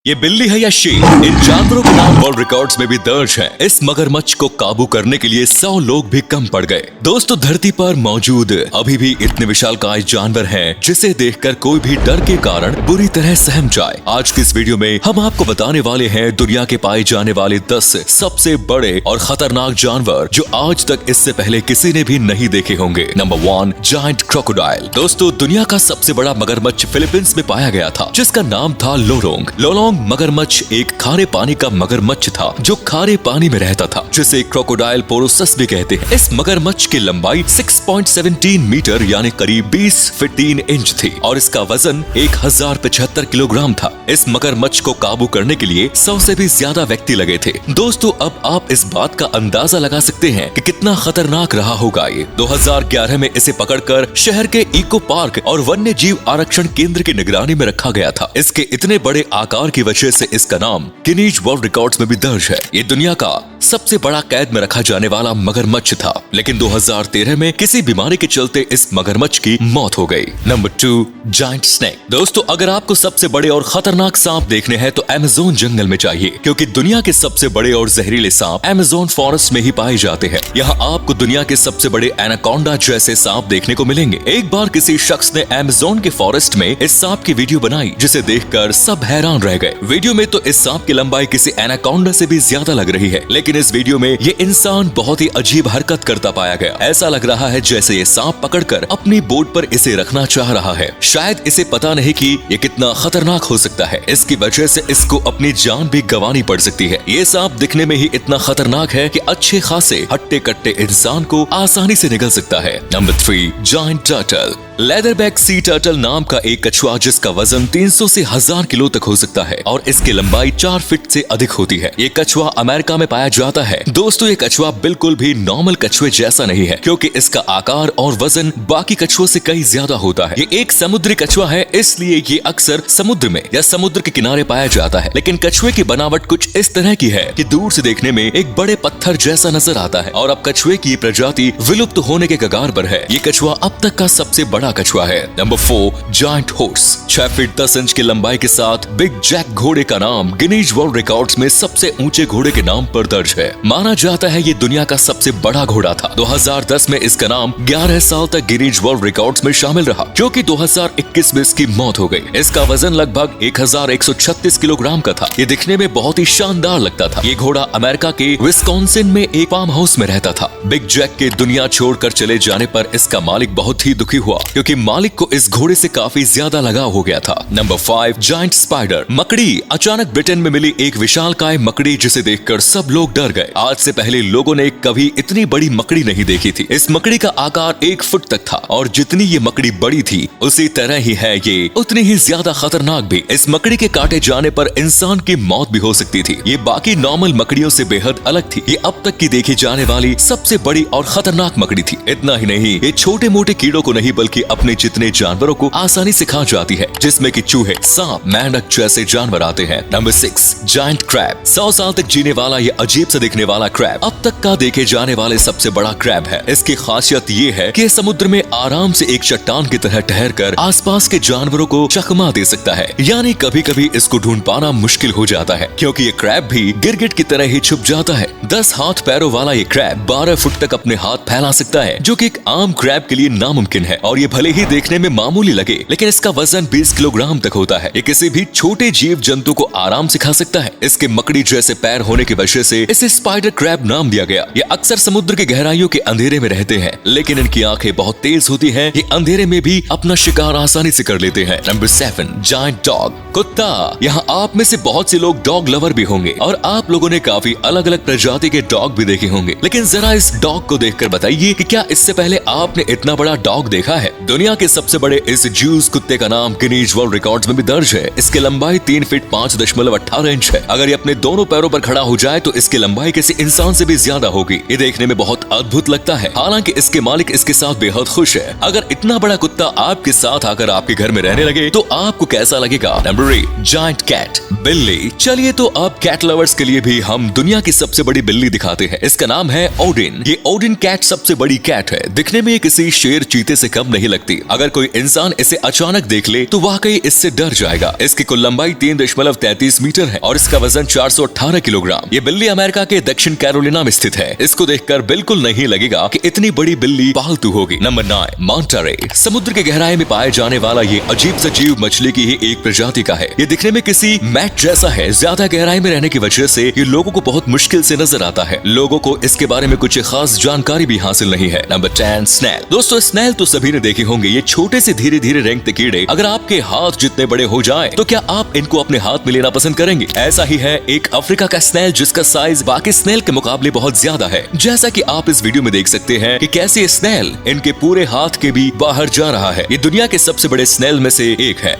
ये बिल्ली है या शेर, इन जानवरों के नाम वर्ल्ड रिकॉर्ड्स में भी दर्ज हैं। इस मगरमच्छ को काबू करने के लिए 100 लोग भी कम पड़ गए। दोस्तों, धरती पर मौजूद अभी भी इतने विशालकाय जानवर हैं जिसे देखकर कोई भी डर के कारण बुरी तरह सहम जाए। आज की इस वीडियो में हम आपको बताने वाले हैं दुनिया के पाए जाने वाले 10 सबसे बड़े और खतरनाक जानवर जो आज तक इससे पहले किसी ने भी नहीं देखे होंगे। Number 1, giant crocodile. दोस्तों, दुनिया का सबसे बड़ा मगरमच्छ फिलीपींस में पाया गया था, जिसका नाम था लोलोंग। लोलोंग मगरमच्छ एक खारे पानी का मगरमच्छ था जो खारे पानी में रहता था, जिसे क्रोकोडाइल पोरोसस भी कहते हैं। इस मगरमच्छ की लंबाई 6.17 मीटर यानी करीब 20 फीट 3 इंच थी और इसका वजन 1075 किलोग्राम था। इस मगरमच्छ को काबू करने के लिए 100 से भी ज्यादा व्यक्ति लगे थे। दोस्तों, अब आप इस बात का अंदाजा लगा सकते हैं कि कितना खतरनाक रहा होगा ये। 2011 में इसे पकड़कर शहर के इको पार्क और वन्य जीव आरक्षण केंद्र की निगरानी में रखा गया था। इसके इतने बड़े आकार की वजह से इसका नाम गिनीज वर्ल्ड रिकॉर्ड्स में भी दर्ज है। ये दुनिया का सबसे बड़ा कैद में रखा जाने वाला मगरमच्छ था, लेकिन 2013 में किसी बीमारी के चलते इस मगरमच्छ की मौत हो गई। Number 2, giant snake. दोस्तों, अगर आपको सबसे बड़े और खतरनाक सांप देखने हैं तो अमेज़न जंगल में चाहिए, क्योंकि दुनिया के सबसे बड़े और जहरीले सांप अमेज़न फॉरेस्ट में ही पाए जाते हैं। यहाँ आपको दुनिया के सबसे बड़े एनाकोंडा जैसे सांप देखने को मिलेंगे। एक बार किसी शख्स ने अमेज़न के फॉरेस्ट में इस सांप की वीडियो बनाई, जिसे देखकर सब हैरान रह गए। वीडियो में तो इस सांप की लंबाई किसी एनाकोंडा से भी ज्यादा लग रही है, लेकिन इस वीडियो में ये इंसान बहुत ही अजीब हरकत करता पाया गया। ऐसा लग रहा है जैसे ये सांप पकड़कर अपनी बोट पर इसे रखना चाह रहा है। शायद इसे पता नहीं कि ये कितना खतरनाक हो सकता है। इसकी वजह से इसको अपनी जान भी गंवानी पड़ सकती है। ये सांप दिखने में ही इतना खतरनाक है कि अच्छे खासे हट्टे कट्टे इंसान को आसानी से निगल सकता है। Number 3, giant turtle. Leatherback sea turtle नाम का एक कछुआ जिसका वजन 300 से 1000 किलो तक हो सकता है और इसकी लंबाई 4 फीट से अधिक होती है। ये कछुआ अमेरिका में पाया जाता है। दोस्तों, ये कछुआ बिल्कुल भी नॉर्मल कछुए जैसा नहीं है, क्योंकि इसका आकार और वजन बाकी कछुओं से कई ज्यादा होता है। ये एक समुद्री कछुआ है, इसलिए ये अक्सर समुद्र में या समुद्र के किनारे पाया जाता है। लेकिन कछुए की बनावट कुछ इस तरह की है कि दूर से देखने में एक बड़े पत्थर जैसा नजर आता है और अब कछुए की प्रजाति विलुप्त होने के कगार पर है। ये कछुआ अब तक का सबसे बड़ा कछुआ है। Number 4, giant horse. 6 feet 10 inch की लंबाई के साथ बिग जैक घोड़े का नाम गिनीज वर्ल्ड रिकॉर्ड्स में सबसे ऊंचे घोड़े के नाम पर दर्ज है। माना जाता है ये दुनिया का सबसे बड़ा घोड़ा था। 2010 में इसका नाम 11 साल तक गिनीज वर्ल्ड रिकॉर्ड्स में शामिल रहा, क्योंकि 2021 में इसकी मौत हो गई। इसका वजन लगभग 1136 किलोग्राम का था। ये दिखने में बहुत ही शानदार लगता था। ये घोड़ा अमेरिका के विस्कॉन्सिन में एक फार्म हाउस में रहता था। बिग जैक के दुनिया छोड़कर चले जाने पर इसका मालिक बहुत ही दुखी हुआ, क्योंकि मालिक को इस घोड़े से काफी ज्यादा लगाव हो गया था। Number 5, giant spider. मकड़ी। अचानक ब्रिटेन में मिली एक विशालकाय मकड़ी जिसे देखकर सब लोग डर गए। आज से पहले लोगों ने कभी इतनी बड़ी मकड़ी नहीं देखी थी। इस मकड़ी का आकार 1 फुट तक था और जितनी ये मकड़ी बड़ी थी उसी तरह ही है ये उतनी ही ज्यादा खतरनाक भी। इस मकड़ी के काटे जाने पर इंसान की मौत भी हो सकती थी। ये बाकी नॉर्मल मकड़ियों से बेहद अलग थी। ये अब तक की देखी जाने वाली सबसे बड़ी और खतरनाक मकड़ी थी। इतना ही नहीं, ये छोटे मोटे कीड़ों को नहीं बल्कि अपने जितने जानवरों को आसानी से खा जाती है, जिसमें कि चूहे, सांप, मेंढक जैसे जानवर आते हैं। Number 6, giant crab. 100 साल तक जीने वाला ये अजीब से दिखने वाला क्रैब अब तक का देखे जाने वाले सबसे बड़ा क्रैब है। इसकी खासियत ये है कि समुद्र में आराम से एक चट्टान की तरह ठहरकर आसपास के जानवरों को चकमा दे सकता है। यानी कभी कभी इसको ढूंढ पाना मुश्किल हो जाता है, क्योंकि ये क्रैब भी गिरगिट की तरह ही छुप जाता है। 10 हाथ पैरों वाला ये क्रैब 12 फुट तक अपने हाथ फैला सकता है, जो कि एक आम क्रैब के लिए नामुमकिन है। और ये भले ही देखने में मामूली लगे, लेकिन इसका वजन 20 किलोग्राम तक होता है। ये किसी भी छोटे जीव जंतु को आराम से खा सकता है। इसके मकड़ी जैसे पैर होने की वजह से इसे स्पाइडर क्रैब नाम दिया गया। ये अक्सर समुद्र की गहराइयों के अंधेरे में रहते हैं, लेकिन इनकी आंखें बहुत तेज होती हैं। ये अंधेरे में भी अपना शिकार आसानी से कर लेते हैं। Number 7, giant dog. कुत्ता। यहाँ आप में से बहुत से लोग डॉग लवर भी होंगे और आप लोगों ने काफी अलग अलग प्रजाति के डॉग भी देखे होंगे, लेकिन जरा इस डॉग को देखकर बताइए कि क्या इससे पहले आपने इतना बड़ा डॉग देखा है। दुनिया के सबसे बड़े इस ज्यूस कुत्ते का नाम गिनीज वर्ल्ड रिकॉर्ड्स में भी दर्ज है। इसकी लंबाई 3 फीट 5.18 इंच है। अगर ये अपने दोनों पैरों पर खड़ा हो जाए तो इसकी लंबाई किसी इंसान से भी ज्यादा होगी। ये देखने में बहुत अद्भुत लगता है। हालांकि इसके मालिक इसके साथ बेहद खुश है। अगर इतना बड़ा कुत्ता आपके साथ आकर आपके घर में रहने लगे तो आपको कैसा लगेगा। Number 8, giant cat. बिल्ली। चलिए तो अब कैट लवर्स के लिए भी हम दुनिया की सबसे बड़ी बिल्ली दिखाते हैं। इसका नाम है ओडिन। ये ओडिन कैट सबसे बड़ी कैट है। दिखने में किसी शेर चीते से कम नहीं लगती। अगर कोई इंसान इसे अचानक देख ले तो वाकई इससे डर जाएगा। इसकी कुल लंबाई 3.33 मीटर है और इसका वजन 418 किलोग्राम। ये बिल्ली अमेरिका के दक्षिण कैरोलिना में स्थित है। इसको देखकर बिल्कुल नहीं लगेगा कि इतनी बड़ी बिल्ली पालतू होगी। नंबर 9, मांटा रे। समुद्र की गहराई में पाए जाने वाला ये अजीब सा जीव मछली की ही एक प्रजाति का है। ये दिखने में किसी मैट जैसा है। ज्यादा गहराई में रहने की वजह से ये लोगों को बहुत मुश्किल से नजर आता है। लोगों को इसके बारे में कुछ खास जानकारी भी हासिल नहीं है। Number 10, snail. दोस्तों स्नेल तो सभी ने देखे होंगे। ये छोटे से धीरे धीरे रेंगते कीड़े अगर आपके हाथ जितने बड़े हो जाए तो क्या आप इनको अपने हाथ में लेना पसंद करेंगे? ऐसा ही है एक अफ्रीका का स्नेल जिसका साइज बाकी स्नेल के मुकाबले बहुत ज्यादा है। जैसा कि आप इस वीडियो में देख सकते हैं कि कैसे स्नेल इनके पूरे हाथ के भी बाहर जा रहा है। ये दुनिया के सबसे बड़े स्नेल में से एक है।